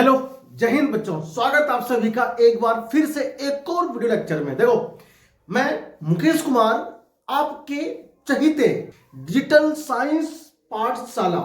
Hello, जय हिंद बच्चों। स्वागत आप सभी का एक बार फिर से एक और वीडियो लेक्चर में। देखो, मैं मुकेश कुमार आपके चहीते डिजिटल साइंस पाठशाला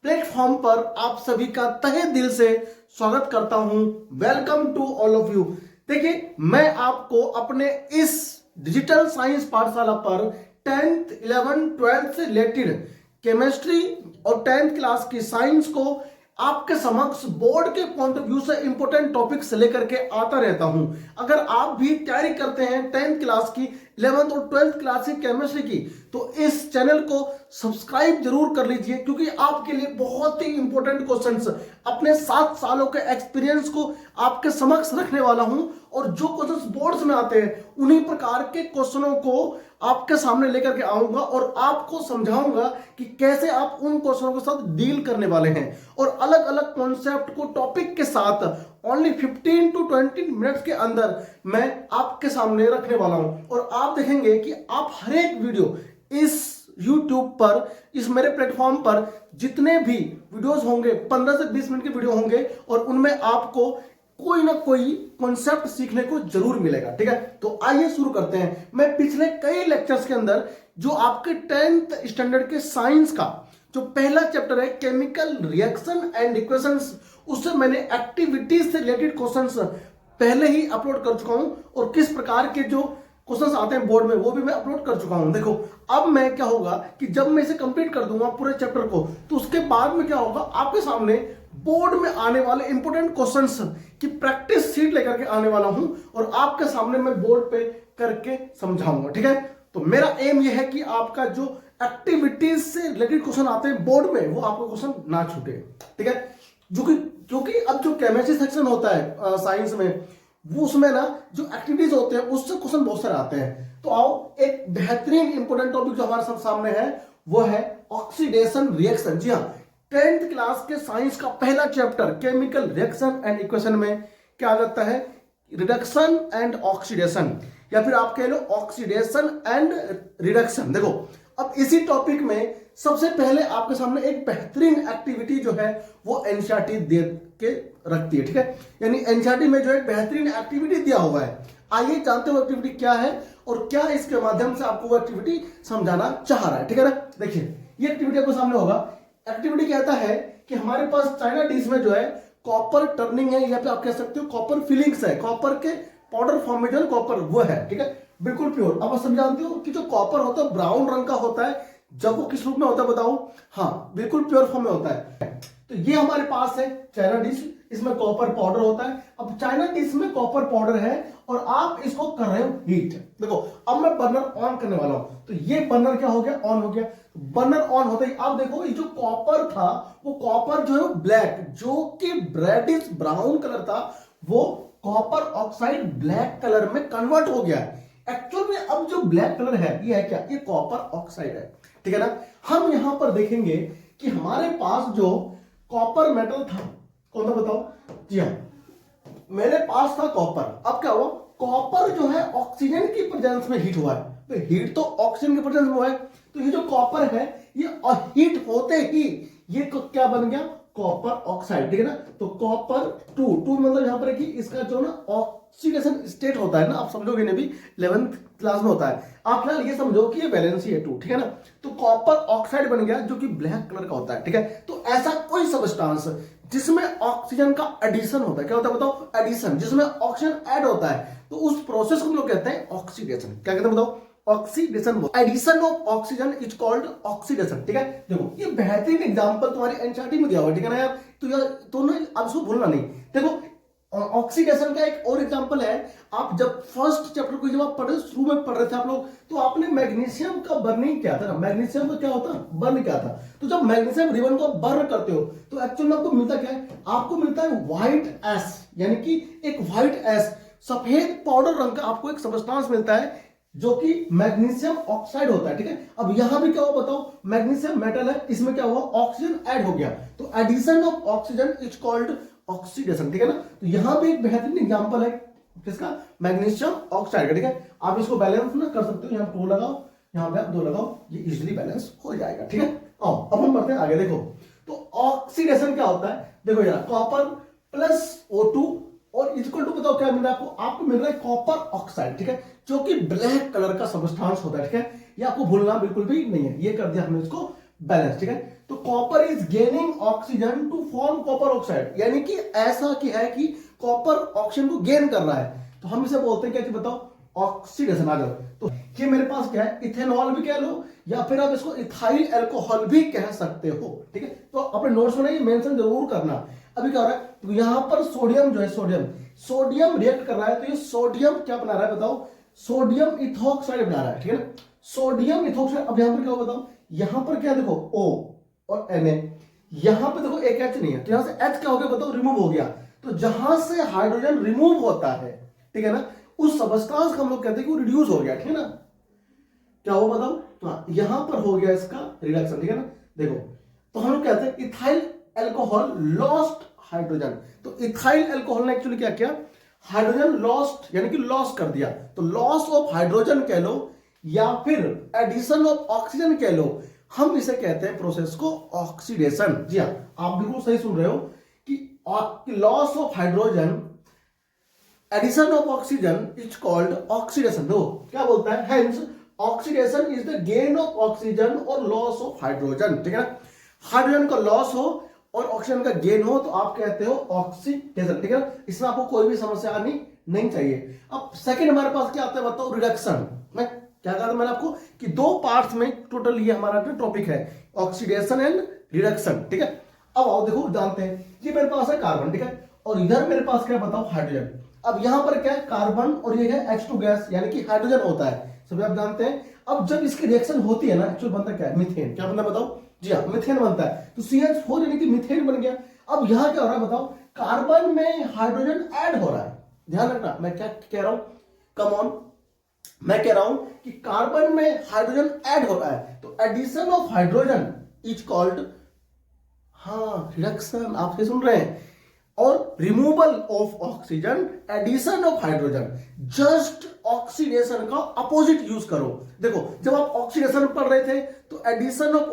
प्लेटफॉर्म पर आप सभी का तहे दिल से स्वागत करता हूं। Welcome to all of you. देखिए, मैं आपको अपने इस डिजिटल साइंस पाठशाला पर 10th 11th 12th से रिलेटेड केमिस्ट्री और 10th क्लास की साइंस को आपके समक्ष बोर्ड के पॉइंट ऑफ व्यू से इंपॉर्टेंट टॉपिक्स लेकर के आता रहता हूं। अगर आप भी तैयारी करते हैं 10th क्लास की, 11th और 12th क्लास की केमिस्ट्री की, तो इस चैनल को सब्सक्राइब जरूर कर लीजिए, क्योंकि आपके लिए बहुत ही इंपॉर्टेंट क्वेश्चंस अपने 7 सालों के एक्सपीरियंस को आपके समक्ष रखने वाला हूं। और जो क्वेश्चंस बोर्ड्स में आते हैं उन्हीं प्रकार के क्वेश्चनों को आपके सामने लेकर के आऊंगा और आपको समझाऊंगा कि कैसे आप उन क्वेश्चनों के साथ डील करने वाले हैं। और अलग अलग कॉन्सेप्ट को टॉपिक के साथ ओनली 15 to 20 मिनट्स के अंदर मैं आपके सामने रखने वाला हूं। और आप देखेंगे कि आप हर एक वीडियो इस YouTube पर, इस मेरे प्लेटफॉर्म पर जितने भी वीडियोस होंगे 15 से 20 मिनट के वीडियो होंगे और उनमें आपको कोई ना कोई कॉन्सेप्ट सीखने को जरूर मिलेगा। ठीक है, तो आइए शुरू करते हैं। मैं पिछले कई लेक्चर्स के अंदर जो आपके 10th स्टैंडर्ड के साइंस का जो पहला चैप्टर है केमिकल रिएक्शन एंड इक्वेशंस, उससे मैंने एक्टिविटीज से रिलेटेड क्वेश्चंस पहले ही अपलोड कर चुका हूं और किस प्रकार के जो क्वेश्चंस आते हैं बोर्ड में वो भी मैं अपलोड कर चुका हूं। देखो, अब मैं क्या होगा कि जब मैं इसे कंप्लीट कर दूंगा पूरे चैप्टर को, तो उसके बाद में क्या होगा, आपके सामने बोर्ड में आने वाले इंपोर्टेंट क्वेश्चंस की प्रैक्टिस सीट लेकर के आने वाला हूं और आपके सामने मैं बोर्ड पे करके समझाऊंगा। ठीक है, तो मेरा एम यह है कि आपका जो एक्टिविटीज से रिलेटेड क्वेश्चन आते हैं बोर्ड में, वो आपको क्वेश्चन ना छूटे। ठीक है, क्योंकि अब जो केमिस्ट्री सेक्शन होता है साइंस में, वो उसमें ना जो एक्टिविटीज होते हैं उससे क्वेश्चन बहुत सारे आते हैं। तो आओ, एक बेहतरीन इंपोर्टेंट टॉपिक जो हमारे सब सामने है वो है ऑक्सीडेशन रिएक्शन। जी हाँ, 10th क्लास के साइंस का पहला chapter chemical reaction and equation में क्या लगता है, रिडक्शन एंड ऑक्सीडेशन, या फिर आप कह लो ऑक्सीडेशन एंड रिडक्शन। देखो, अब इसी टॉपिक में सबसे पहले आपके सामने एक बेहतरीन एक्टिविटी जो है वो एनसीईआरटी दे के रखती है। ठीक है, यानी एनसीईआरटी में जो एक बेहतरीन एक्टिविटी दिया हुआ है। आइए जानते हो एक्टिविटी क्या है और क्या इसके माध्यम से आपको वो एक्टिविटी समझाना चाह रहा है। ठीक है ना, देखिए ये एक्टिविटी आपको सामने होगा। एक्टिविटी कहता है कि हमारे पास चाइना डिश में जो है कॉपर टर्निंग है, या फिर आप कह सकते हो कॉपर फिलिंग्स है, कॉपर के पाउडर फॉर्म में जो कॉपर वो है। ठीक है, बिल्कुल प्योर। अब आप समझाते हो कि जो कॉपर होता है ब्राउन रंग का होता है, जब वो किस रूप में होता है बताओ? हाँ, बिल्कुल प्योर फॉर्म में होता है। तो ये हमारे पास है चाइना डिश, इसमें कॉपर पाउडर होता है। अब चाइना डिश में कॉपर पाउडर है और आप इसको कर रहे हो हीट। देखो, अब मैं बर्नर ऑन करने वाला हूं, तो ये बर्नर क्या हो गया, ऑन हो गया। बर्नर ऑन होते ही आप देखो, ये जो कॉपर था वो कॉपर जो है ब्लैक, जो कि रेडिश ब्राउन कलर था, वो कॉपर ऑक्साइड ब्लैक कलर में कन्वर्ट हो गया है। एक्चुअल में अब जो ब्लैक कलर है ये है क्या, ये कॉपर ऑक्साइड है। ठीक है ना, हम यहां पर देखेंगे कि हमारे पास जो कॉपर मेटल था, कौन था बताओ? जी हाँ, मेरे पास था कॉपर। अब क्या हुआ, कॉपर जो है ऑक्सीजन की प्रेजेंस में हीट हुआ है। तो हीट तो ऑक्सीजन की प्रेजेंस में हुआ है, तो ये जो कॉपर है ये हीट होते ही ये क्या बन गया, कॉपर ऑक्साइड। ठीक है ना, तो कॉपर टू मतलब यहां पर कि इसका जो ना ऑक्सीडेशन स्टेट होता है ना, आप समझोगे नहीं, भी 11th क्लास में होता है। आप फिलहाल ये समझो कि ये वैलेंसी है 2। ठीक है ना, तो कॉपर ऑक्साइड बन गया जो कि ब्लैक कलर का होता है। ठीक है, तो ऐसा कोई सब्सटेंस जिसमें ऑक्सीजन का एडिशन होता है, क्या होता है बताओ? एडिशन, जिसमें ऑक्सीजन ऐड होता है, तो उस प्रोसेस को हम लोग कहते हैं ऑक्सीडेशन। क्या कहते हैं बताओ? Oxidation. Addition of oxygen is called oxidation. ठीक है, देखो ये बेहतरीन एग्जांपल तुम्हारी एनसीईआरटी में दिया हुआ है। ठीक है ना यार, तो यार दोनों अब इसको भूलना नहीं। देखो, ऑक्सीडेशन का एक और एग्जांपल है। आप जब फर्स्ट चैप्टर को जब आप पढ़े, शुरू में पढ़ रहे थे आप लोग, तो आपने मैग्नीशियम का बर्निंग क्या था ना, मैग्नीशियम का क्या होता है, बर्न क्या था। तो जब मैग्नीशियम रिबन को बर्न करते हो तो एक्चुअल में आपको मिलता क्या है, आपको मिलता है व्हाइट एस, यानी कि एक व्हाइट एस, सफेद पाउडर रंग का आपको एक सब्सटेंस मिलता है जो कि मैग्नीशियम ऑक्साइड होता है। ठीक है, अब यहां भी क्या हुआ बताओ, मैग्नीशियम मेटल है, इसमें क्या हुआ, ऑक्सीजन ऐड हो गया, तो addition of oxygen is called oxidation. ठीक है ना, तो यहां भी एक बेहतरीन एग्जांपल है किसका, मैग्नीशियम ऑक्साइड का। ठीक है, आप इसको बैलेंस ना कर सकते हो, यहां 2 लगाओ, यहां पे 2 लगाओ, ये इजीली बैलेंस हो जाएगा। ठीक है, आओ अब हम बढ़ते हैं आगे। देखो, तो ऑक्सीडेशन क्या होता है, देखो यार, कॉपर प्लस O2 और इक्वल टू बताओ क्या मिल रहा है आपको, आपको मिल रहा है कॉपर ऑक्साइड, ठीक है, जो कि ब्लैक कलर का सब्सटेंस होता है, ठीक है, ये आपको भूलना बिल्कुल भी नहीं है, ये कर दिया हमने इसको बैलेंस, ठीक है। तो copper is gaining oxygen to form copper oxide, यानी कि ऐसा कि है कि कॉपर ऑक्सीजन को गेन कर रहा है, तो हम इसे बोलते हैं क्या चीज बताओ, ऑक्सीडेशन। आ जाओ, तो ये मेरे पास क्या है, इथेनॉल भी कह लो या फिर आप इसको इथाइल अल्कोहल भी कह सकते हो, ठीक है। तो अपने नोट्स में ये मेंशन जरूर करना। अभी क्या हो रहा है, तो यहां पर सोडियम जो है, सोडियम रिएक्ट कर रहा है, तो ये सोडियम क्या बना रहा है बताओ, सोडियम इथॉक्साइड बना रहा है, ठीक है ना, सोडियम इथॉक्साइड। अब यहां पर क्या हो बताओ, यहां पर क्या देखो O और Na, यहां पर देखो एक H नहीं है, तो यहां से H क्या हो गया बताओ, रिमूव हो गया। तो जहां से हाइड्रोजन रिमूव होता है, ठीक है ना, उस सबस्टेंस को हम लोग कहते हैं कि वो रिड्यूस हो गया, ठीक है ना, क्या हो बताओ, तो यहां पर हो गया इसका रिडक्शन, ठीक है ना। देखो, तो हम लोग कहते हैं इथाइल अल्कोहल लॉस्ट हाइड्रोजन, तो इथाइल अल्कोहल ने एक्चुअली क्या किया, हाइड्रोजन लॉस्ट यानी कि लॉस कर दिया, तो लॉस ऑफ हाइड्रोजन कह लो या फिर एडिशन ऑफ ऑक्सीजन कह लो, हम इसे कहते हैं प्रोसेस को ऑक्सीडेशन। जी हाँ, आप बिल्कुल सही सुन रहे हो कि loss of hydrogen, addition of oxygen is called oxidation. दो क्या बोलता है, hence oxidation is the gain of oxygen और लॉस ऑफ हाइड्रोजन, ठीक है ना, हाइड्रोजन का लॉस हो और ऑक्सीजन का गेन हो तो आप कहते हो ऑक्सीडेशन, ठीक है। इसमें आपको कोई भी समस्या आनी नहीं चाहिए। अब सेकंड हमारे पास क्या आता है बताओ, रिडक्शन। मैं क्या कहा था मैंने आपको कि दो पार्ट्स में टोटल ये हमारा जो टॉपिक है, ऑक्सीडेशन एंड रिडक्शन, ठीक है। अब आओ देखो, जानते हैं ये मेरे पास है कार्बन, ठीक है, और इधर मेरे पास क्या बताओ, हाइड्रोजन। अब यहां पर क्या है, कार्बन और ये है H2 गैस यानी कि हाइड्रोजन होता है, सभी आप जानते हैं। अब जब इसकी रिएक्शन होती है ना, एक्चुअल बनता क्या है, मीथेन। क्या बनता है बताओ, जी हाँ, मीथेन बनता है, तो CH4 यानी कि मीथेन बन गया। अब यहां क्या हो रहा है बताओ, कार्बन में हाइड्रोजन ऐड हो रहा है, ध्यान रखना मैं क्या कह रहा हूं, कम ऑन, मैं कह रहा हूं कि कार्बन में हाइड्रोजन ऐड हो रहा है, तो addition of hydrogen is called, हाँ, रिडक्शन, आप ये सुन रहे हैं, और removal of oxygen, addition of hydrogen. Just oxidation का अपोजिट यूज करो। देखो, जब आप ऑक्सीडेशन पढ़ रहे थे तो addition of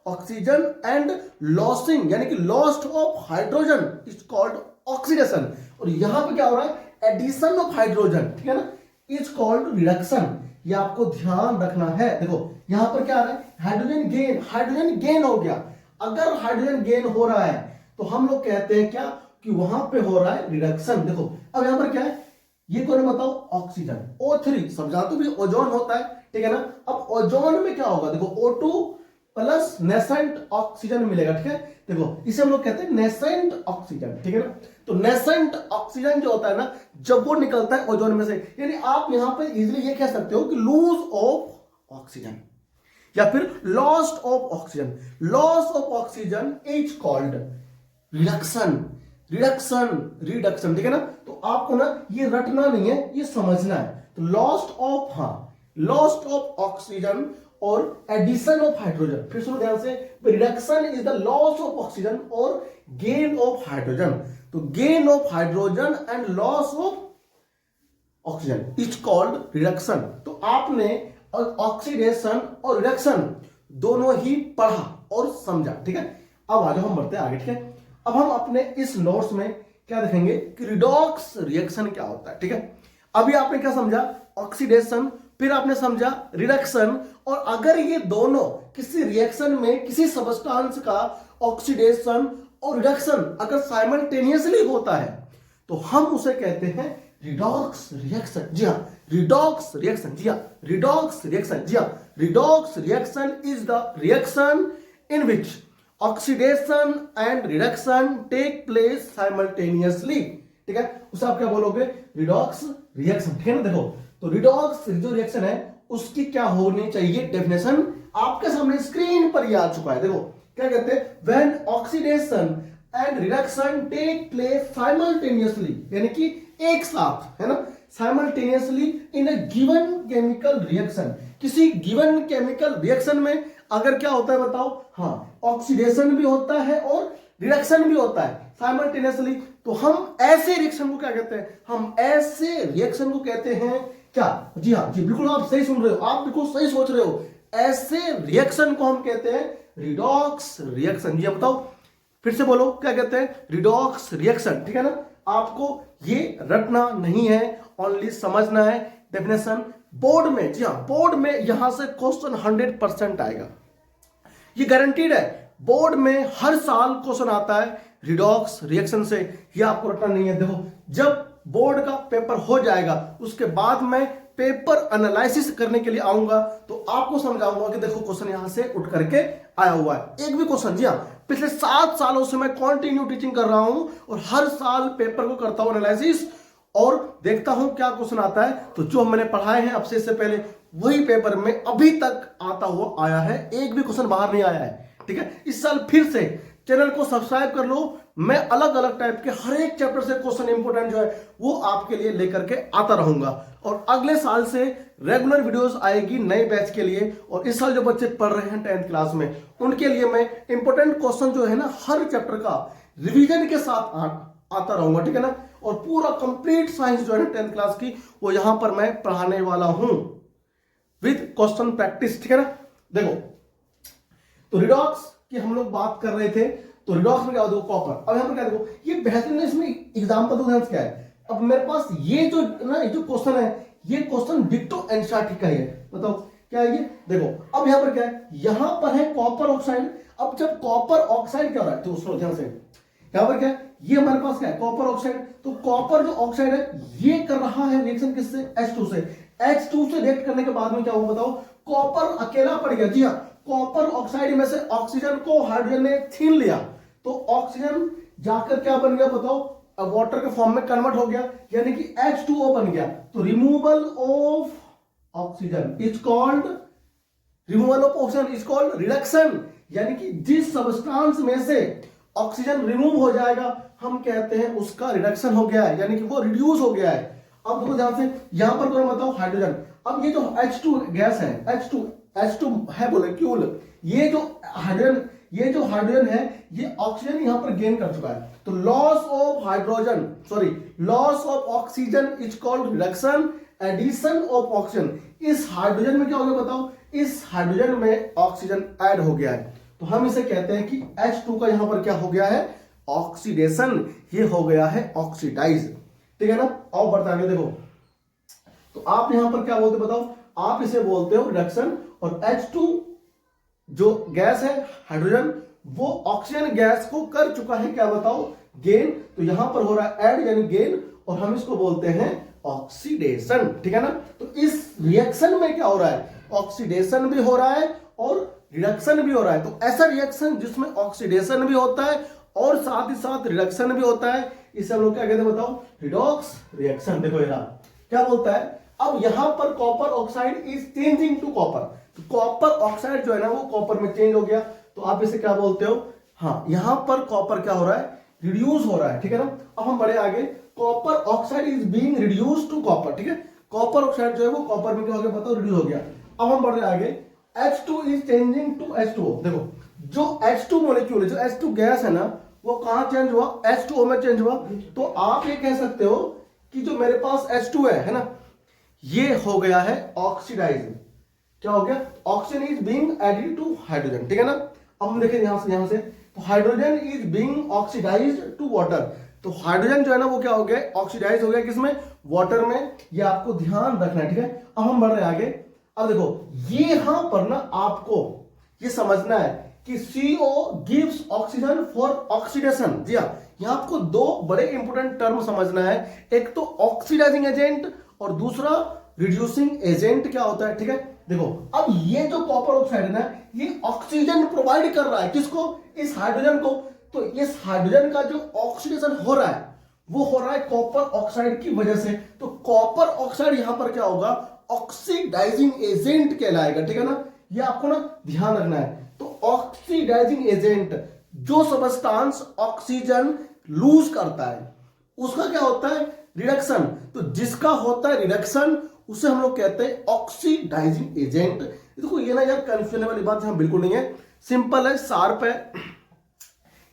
oxygen and losing यानी कि lost of hydrogen is called oxidation, और यहां पे क्या हो रहा है, एडिशन ऑफ हाइड्रोजन, ठीक है ना, इज कॉल्ड रिडक्शन। ये आपको ध्यान रखना है। देखो यहां पर क्या आ रहा है, हाइड्रोजन गेन हो गया। अगर हाइड्रोजन गेन हो रहा है तो हम लोग कहते हैं क्या कि वहां पे हो रहा है रिडक्शन। देखो अब यहां पर क्या है, ये कौन है बताओ, ऑक्सीजन, O3, समझा तो भी ओजोन होता है, ठीक है ना। अब ओजोन में क्या होगा, देखो O2 प्लस नेसेंट ऑक्सीजन मिलेगा, ठीक है। देखो इसे हम लोग कहते हैं नेसेंट ऑक्सीजन, ठीक है ना। तो नेसेंट ऑक्सीजन जो होता है ना, जब वो निकलता है ओजोन में से, यानी आप यहां पर इजीली ये कह सकते हो कि लूज ऑफ ऑक्सीजन या फिर lost of oxygen. Loss of oxygen is called reduction, ठीक है ना। तो आपको ना ये रटना नहीं है, ये समझना है। तो लॉस्ट ऑफ ऑक्सीजन और एडिशन ऑफ हाइड्रोजन, फिर सुनो ध्यान से, reduction is the loss of oxygen और गेन ऑफ हाइड्रोजन। तो gain of hydrogen and loss of oxygen is called reduction. तो आपने ऑक्सीडेशन और रिडक्शन दोनों ही पढ़ा और समझा, ठीक है। अब आ जाओ हम बढ़ते हैं आगे, ठीक है। अब हम अपने इस नोट्स में क्या देखेंगे कि रिडॉक्स रिएक्शन क्या होता है, ठीक है। अभी आपने क्या समझा, ऑक्सीडेशन, फिर आपने समझा रिडक्शन, और अगर ये दोनों किसी रिएक्शन में किसी सब्सटेंस का ऑक्सीडेशन और रिडक्शन अगर साइमल्टेनियसली होता है तो हम उसे कहते हैं रिडॉक्स रिएक्शन। जी हाँ, रिडॉक्स रिएक्शन, जी हाँ, रिडॉक्स रिएक्शन, जी हाँ, redox reaction is the reaction in which oxidation and reduction take place simultaneously, ठीक है। उसे आप क्या बोलोगे, रिडॉक्स रिएक्शन, ठीक है ना। देखो तो रिडॉक्स जो रिएक्शन है उसकी क्या होनी चाहिए, डेफिनेशन आपके सामने स्क्रीन पर ही आ चुका है। देखो क्या कहते हैं, when oxidation and reduction take place simultaneously, यानी कि एक साथ, है ना, simultaneously in a given chemical reaction. किसी गिवन केमिकल रिएक्शन में अगर क्या होता है बताओ, हाँ, ऑक्सीडेशन भी होता है और रिडक्शन भी होता है साइमल्टेनियसली, तो हम ऐसे रिएक्शन को क्या कहते हैं, हम ऐसे रिएक्शन को कहते हैं क्या, जी हाँ, जी बिल्कुल आप सही सुन रहे हो, आप बिल्कुल सही सोच रहे हो, ऐसे रिएक्शन को हम कहते हैं रिडॉक्स रिएक्शन। जी बताओ, फिर से बोलो क्या कहते हैं, रिडॉक्स रिएक्शन। ठीक है ना, आपको ये रटना नहीं है, ओनली समझना है डेफिनेशन। बोर्ड में, जी हाँ, बोर्ड में यहां से क्वेश्चन 100% आएगा, ये गारंटीड है। बोर्ड में हर साल क्वेश्चन आता है रिडॉक्स रिएक्शन से, ये आपको रटना नहीं है। देखो, जब बोर्ड का पेपर हो जाएगा उसके बाद मैं पेपर एनालिसिस करने के लिए आऊंगा, तो आपको समझाऊंगा कि देखो क्वेश्चन यहां से उठ करके आया हुआ है। एक भी क्वेश्चन, जी हाँ, पिछले 7 सालों से मैं कंटिन्यू टीचिंग कर रहा हूं और हर साल पेपर को करता हूं एनालिसिस और देखता हूं क्या क्वेश्चन आता है। तो जो मैंने पढ़ाए हैं अब से इससे पहले, वही पेपर में अभी तक आता हुआ आया है, एक भी क्वेश्चन बाहर नहीं आया है। ठीक है, इस साल फिर से चैनल को सब्सक्राइब कर लो, मैं अलग अलग टाइप के हर एक चैप्टर से क्वेश्चन इंपोर्टेंट जो है वो आपके लिए लेकर के आता रहूंगा। और अगले साल से रेगुलर वीडियोस आएगी नए बैच के लिए, और इस साल जो बच्चे पढ़ रहे हैं 10th क्लास में उनके लिए मैं इंपोर्टेंट क्वेश्चन जो है ना हर चैप्टर का रिवीजन के साथ आता रहूंगा। ठीक है ना, और पूरा कंप्लीट साइंस जो है ना 10th क्लास की वो यहां पर मैं पढ़ाने वाला हूं विद क्वेश्चन प्रैक्टिस। ठीक है ना, देखो तो रिडॉक्स की हम लोग बात कर रहे थे, तो रिडॉक्स में क्या होता है, कॉपर। अब यहां पर क्या देखो, ये बेहतरीन है, इसमें एग्जांपल तो क्या है। अब मेरे पास ये जो ना जो क्वेश्चन है, ये क्वेश्चन डिक्टो एनसीईआरटी का ही है। बताओ क्या है ये, देखो अब यहां पर क्या है, यहां पर है कॉपर ऑक्साइड। अब जब कॉपर ऑक्साइड क्या हो रहा है, तो सुनो ध्यान से, यहां पर क्या है, ये हमारे पास क्या है, कॉपर ऑक्साइड। तो कॉपर जो ऑक्साइड है ये कर रहा है रिएक्शन किससे, H2 से। H2 से रिएक्ट करने के बाद में क्या होगा बताओ, कॉपर अकेला पड़ गया। जी हाँ, कॉपर ऑक्साइड में से ऑक्सीजन को हाइड्रोजन ने छीन लिया, तो ऑक्सीजन जाकर क्या बन गया बताओ, अब वाटर के फॉर्म में कन्वर्ट हो गया, यानी कि H2O बन गया। तो removal of oxygen is called, removal of oxygen is called reduction. यानी कि जिस सब्सटेंस में से ऑक्सीजन रिमूव हो जाएगा हम कहते हैं उसका रिडक्शन हो गया है, यानी कि वो रिड्यूस हो गया है। अब देखो ध्यान से, यहां पर कौन बताओ, हाइड्रोजन। अब ये जो H2 गैस है, H2 है मोलेक्यूल, ये जो हाइड्रोजन है ये ऑक्सीजन यहां पर गेन कर चुका है। तो loss of oxygen is called reduction, addition of oxygen. इस हाइड्रोजन में क्या हो गया बताओ, इस हाइड्रोजन में ऑक्सीजन ऐड हो गया है, तो हम इसे कहते हैं कि H2 का यहां पर क्या हो गया है, ऑक्सीडेशन, ये हो गया है ऑक्सीडाइज। ठीक है ना, और बढ़ता आगे देखो, तो आप यहां पर क्या बोलते बताओ, आप इसे बोलते हो रिडक्शन। और H2 जो गैस है हाइड्रोजन, वो ऑक्सीजन गैस को कर चुका है क्या बताओ, गेन। तो यहां पर हो रहा है ऐड यानी गेन, और हम इसको बोलते हैं ऑक्सीडेशन। ठीक है ना, तो इस रिएक्शन में क्या हो रहा है, ऑक्सीडेशन भी हो रहा है और रिडक्शन भी हो रहा है। तो ऐसा रिएक्शन जिसमें ऑक्सीडेशन भी होता है और साथ ही साथ रिडक्शन भी होता है, इसे हम लोग क्या कहते हैं बताओ, रिडॉक्स रिएक्शन। देखो यहां क्या बोलता है, अब यहां पर copper oxide is changing to copper. तो कॉपर ऑक्साइड जो है ना वो कॉपर में चेंज हो गया, तो आप इसे क्या बोलते हो, हाँ यहां पर कॉपर क्या हो रहा है, रिड्यूस हो रहा है। ठीक है ना, अब हम बढ़े आगे, copper oxide is being reduce to copper. ठीक है, कॉपर ऑक्साइड जो है वो कॉपर में क्या हो गया बताओ, रिड्यूस हो गया। अब हम बढ़ रहे आगे, H2 is changing to H2O। देखो जो H2 मॉलिक्यूल है, जो H2 गैस है ना, वो कहां चेंज हुआ, H2O में चेंज हुआ। तो आप ये कह सकते हो कि जो मेरे पास H2 है ना, ये हो गया है ऑक्सीडाइज। क्या हो गया, oxygen is being added to hydrogen. ठीक है ना, अब हम देखें यहां से, तो hydrogen is being oxidised to water. तो हाइड्रोजन जो है ना वो क्या हो गया, ऑक्सीडाइज हो गया, किसमें, वाटर में। ये आपको ध्यान रखना है। ठीक है, अब हम बढ़ रहे आगे। अब देखो ये यहां पर ना आपको ये समझना है कि CO gives oxygen for oxidation. जी हाँ, यहां आपको दो बड़े इंपोर्टेंट टर्म समझना है, एक तो ऑक्सीडाइजिंग एजेंट और दूसरा रिड्यूसिंग एजेंट क्या होता है। ठीक है, देखो अब ये जो कॉपर ऑक्साइड है ना, ये ऑक्सीजन प्रोवाइड कर रहा है किसको, इस हाइड्रोजन को। तो इस हाइड्रोजन का जो ऑक्सीडेशन हो रहा है वो हो रहा है कॉपर ऑक्साइड की वजह से। तो कॉपर ऑक्साइड यहां पर क्या होगा, ऑक्सीडाइजिंग एजेंट कहलाएगा। ठीक है ना, ये आपको ना ध्यान रखना है। तो ऑक्सीडाइजिंग एजेंट, जो सबस्टांस ऑक्सीजन लूज करता है उसका क्या होता है, रिडक्शन। तो जिसका होता है रिडक्शन उसे हम लोग कहते हैं ऑक्सीडाइजिंग एजेंट। देखो ये ना यार कंफ्यूजन वाली बात यहां बिल्कुल नहीं है, सिंपल है, शार्प है,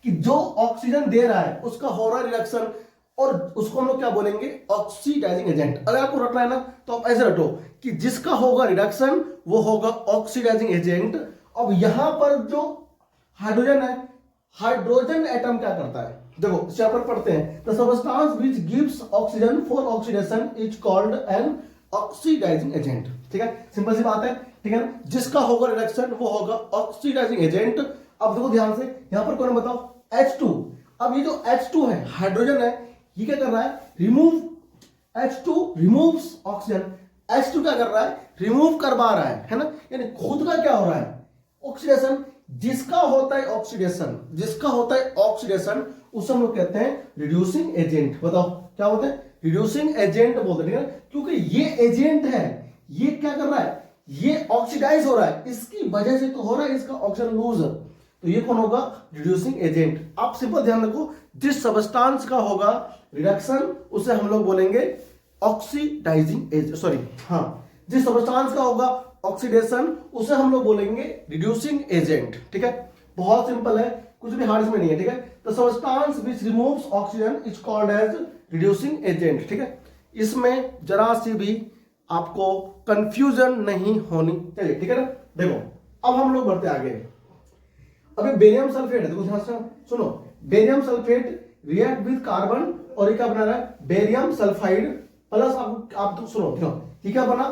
कि जो ऑक्सीजन दे रहा है उसका हो रहा है रिडक्शन, और उसको हम लोग क्या बोलेंगे, ऑक्सीडाइजिंग एजेंट। अगर आपको रटना है ना तो आप ऐसे रटो कि जिसका होगा रिडक्शन वो होगा ऑक्सीडाइजिंग एजेंट। अब यहां पर जो हाइड्रोजन है, हाइड्रोजन एटम क्या करता है, देखो इस पर पढ़ते हैं, the substance which gives oxygen for oxidation is called an oxidising agent. ठीक है, सिंपल सी बात है, ठीक है ना, जिसका होगा रिडक्शन वो होगा ऑक्सीडाइजिंग एजेंट। अब देखो ध्यान से, यहां पर कौन बताओ, H2। अब ये जो H2 है, हाइड्रोजन है, ये क्या कर रहा है, remove, H2 removes oxygen, H2 क्या कर रहा है, रिमूव करवा रहा है ना, यानी खुद का क्या हो रहा है, ऑक्सीडेशन। जिसका होता है ऑक्सीडेशन, जिसका होता है ऑक्सीडेशन, उसे हम लोग कहते हैं रिड्यूसिंग एजेंट। बताओ क्या होता है, रिड्यूसिंग एजेंट बोलते हैं, ठीक है, क्योंकि ये एजेंट है, ये क्या कर रहा है, ये ऑक्सीडाइज हो रहा है, इसकी वजह से तो हो रहा है इसका ऑक्सीजन लूज, तो ये कौन होगा, रिड्यूसिंग एजेंट। आप सिंपल ध्यान रखो, जिस सबस्टेंस का होगा रिडक्शन उसे हम लोग बोलेंगे ऑक्सीडाइजिंग एजेंट, सॉरी हाँ, जिस सबस्टेंस का होगा ऑक्सीडेशन उसे हम लोग बोलेंगे रिड्यूसिंग एजेंट। ठीक है, बहुत सिंपल है, कुछ भी हार्ड इसमें नहीं है। ठीक है, तो substance which removes oxygen is called as reducing agent. ठीक है, इसमें जरा सी भी आपको कंफ्यूजन नहीं होनी चाहिए। ठीक है ना, देखो अब हम लोग बढ़ते आगे। अभी बेरियम सल्फेट है, देखो ध्यान से सुनो, barium sulphate react with carbon और ये क्या बना रहा है, बेरियम सल्फाइड प्लस आप तो सुनो, ये क्या बना,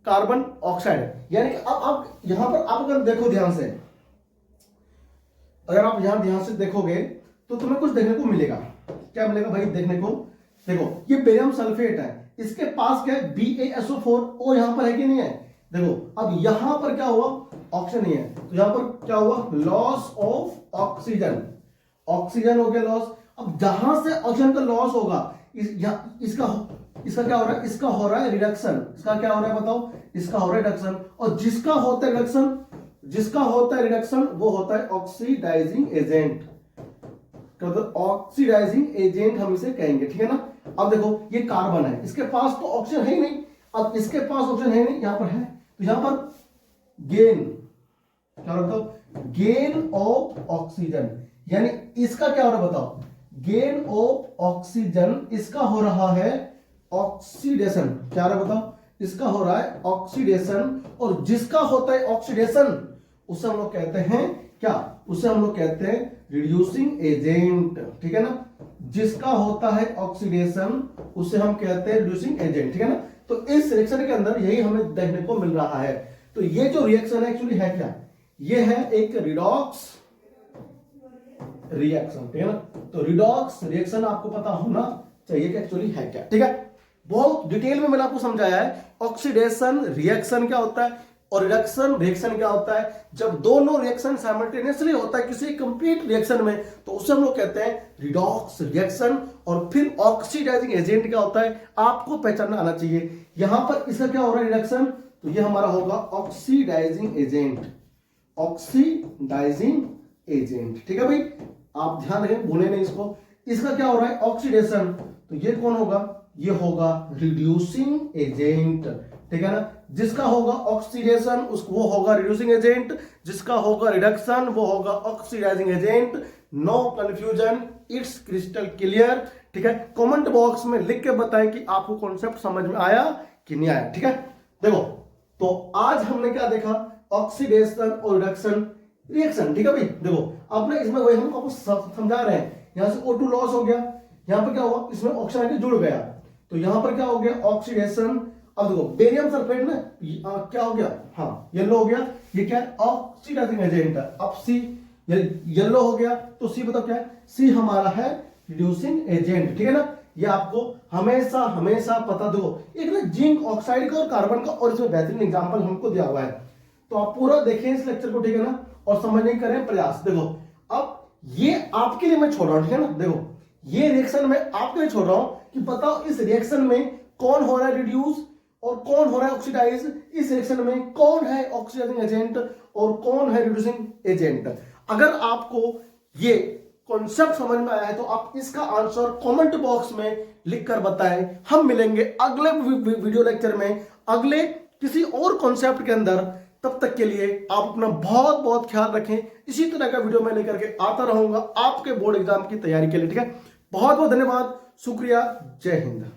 कार्बन ऑक्साइड। यानी कि अब आप यहां पर आप अगर देखो ध्यान से, अगर आप यहां ध्यान से देखोगे तो तुम्हें कुछ देखने को मिलेगा। क्या मिलेगा भाई देखने को, देखो ये बेरियम सल्फेट है, इसके पास क्या है, BaSO4, ओ यहां पर है कि नहीं है, देखो अब यहां पर क्या हुआ, ऑक्सीजन नहीं है, तो यहां पर क्या हुआ, लॉस ऑफ ऑक्सीजन, ऑक्सीजन हो गया लॉस। अब जहां से ऑक्सीजन का लॉस होगा, इसका क्या हो रहा है, इसका हो रहा है रिडक्शन। इसका क्या हो रहा है बताओ, इसका हो रहा है रिडक्शन। और जिसका होता है रिडक्शन, जिसका होता है रिडक्शन वो होता है ऑक्सीडाइजिंग एजेंट, ऑक्सीडाइजिंग एजेंट हम इसे कहेंगे। ठीक है ना, अब देखो ये कार्बन है, इसके पास तो ऑक्सीजन है ही नहीं, अब इसके पास ऑक्सीजन है नहीं, यहां पर है, तो यहां पर गेन, क्या हो रहा है, गेन ऑफ ऑक्सीजन, यानी इसका क्या हो रहा है बताओ, गेन ऑफ ऑक्सीजन, इसका हो रहा है ऑक्सीडेशन। क्या रहा है बताओ, इसका हो रहा है ऑक्सीडेशन। और जिसका होता है ऑक्सीडेशन उसे हम लोग कहते हैं क्या, उसे हम लोग कहते हैं रिड्यूसिंग एजेंट। ठीक है ना, जिसका होता है ऑक्सीडेशन उसे हम कहते हैं रिड्यूसिंग एजेंट। ठीक है ना, तो इस रिएक्शन के अंदर यही हमें देखने को मिल रहा है। तो ये जो रिएक्शन है एक्चुअली है क्या, ये है एक रिडॉक्स रिएक्शन। ठीक है ना, तो रिडॉक्स रिएक्शन आपको पता होना चाहिए कि एक्चुअली है क्या। ठीक है, बहुत डिटेल में मैंने आपको समझाया है ऑक्सीडेशन रिएक्शन क्या होता है और रिडक्शन रिएक्शन क्या होता है। जब दोनों रिएक्शन साइमल्टेनियसली होता है किसी कंप्लीट रिएक्शन में तो उसे हम लोग कहते हैं रिडॉक्स रिएक्शन। और फिर ऑक्सीडाइजिंग एजेंट क्या होता है आपको पहचानना आना चाहिए। यहां पर इसका क्या हो रहा है रिडक्शन, तो ये हमारा होगा ऑक्सीडाइजिंग एजेंट, ऑक्सीडाइजिंग एजेंट। ठीक है भाई, आप ध्यान रखें भूले नहीं इसको। इसका क्या हो रहा है ऑक्सीडेशन, तो ये कौन होगा, ये होगा रिड्यूसिंग एजेंट। ठीक है ना, जिसका होगा ऑक्सीडेशन उसको वो होगा रिड्यूसिंग एजेंट, जिसका होगा रिडक्शन वो होगा oxidising agent. No confusion, it's crystal clear. ठीक है, कमेंट बॉक्स में लिख के बताएं कि आपको कॉन्सेप्ट समझ में आया कि नहीं आया। ठीक है, देखो तो आज हमने क्या देखा, ऑक्सीडेशन और रिडक्शन रिएक्शन। ठीक है भाई, देखो अब ना इसमें वही हम आपको समझा रहे हैं। यहां से O2 लॉस हो गया, यहां पर क्या हुआ, इसमें ऑक्सीजन आके जुड़ गया, तो यहां पर क्या हो गया ऑक्सीडेशन। अब देखो बेरियम सल्फेट ना क्या हो गया, हाँ येलो हो गया, ये क्या है ऑक्सीडाइजिंग एजेंट है। अब सी येलो हो गया तो सी बताओ क्या है, सी हमारा है रिड्यूसिंग एजेंट। ठीक है ना, ये आपको हमेशा हमेशा पता दो। एक ना जिंक ऑक्साइड का और कार्बन का, और इसमें बेहतरीन एग्जांपल हमको दिया हुआ है, तो आप पूरा देखें इस लेक्चर को। ठीक है ना, और समझने की करें प्रयास। देखो अब ये आपके लिए मैं छोड़ रहा हूं, ठीक है ना, देखो ये रिएक्शन मैं आपके लिए छोड़ रहा हूं कि बताओ इस रिएक्शन में कौन हो रहा है रिड्यूस और कौन हो रहा है ऑक्सीडाइज। इस रिएक्शन में कौन है ऑक्सीडाइजिंग एजेंट और कौन है रिड्यूसिंग एजेंट। अगर आपको ये कॉन्सेप्ट समझ में आया है तो आप इसका आंसर कमेंट बॉक्स में लिखकर बताएं। हम मिलेंगे अगले वीडियो लेक्चर में अगले किसी और कॉन्सेप्ट के अंदर। तब तक के लिए आप अपना बहुत बहुत ख्याल रखें। इसी तरह का वीडियो मैं लेकर के आता रहूंगा आपके बोर्ड एग्जाम की तैयारी के लिए। ठीक है, बहुत बहुत धन्यवाद, शुक्रिया, जय हिंद।